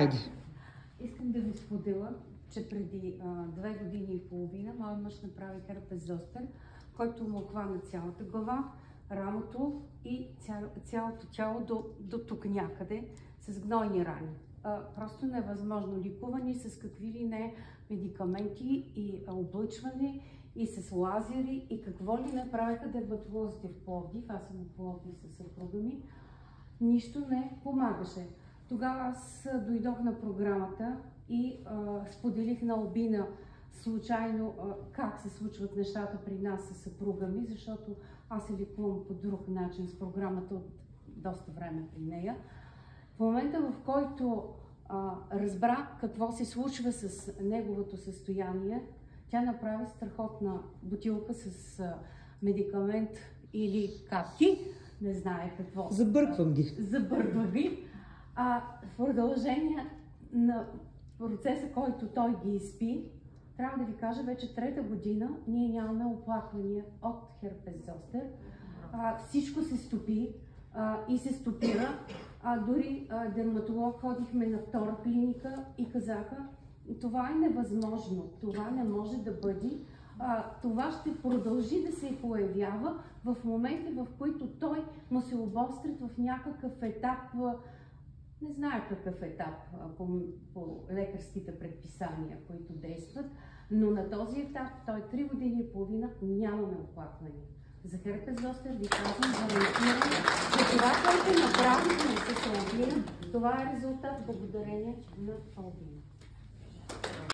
Айде. Искам да ви споделя, че преди 2 години и половина моят мъж направи херпес зостер, който му хвана цялата глава, рамото и цялото тяло до тук някъде с гнойни рани. Просто невъзможно лекуване с какви ли не медикаменти и облъчване и с лазери и какво ли не правеха дерматолозите в Пловдив. Аз съм в Пловдив със съпруга ми. Нищо не помагаше. Тогава аз дойдох на програмата и споделих на Албина случайно как се случват нещата при нас със съпруга ми, защото аз се лекувам по друг начин с програмата от доста време при нея. В момента, в който разбра какво се случва с неговото състояние, тя направи страхотна бутилка с медикамент или капки, не знае какво. Забърквам ги. Забърква ги. В продължение на процеса, който той ги изпи, трябва да ви кажа, вече 3-та година ние нямаме оплаквания от херпес зостер. Всичко се стопи и се стопира. Дори дерматолог ходихме на втора клиника и казаха, това е невъзможно, това не може да бъде. Това ще продължи да се появява в моменти, в които той му се обострят в някакъв етап, не знае какъв етап по лекарските предписания, които действат, но на този етап, той 3 години и половина, нямаме оплаквания. За херпес зостер ви казвам, гарантирам, че това, което направихме с Албина, това е резултат благодарение на Албина.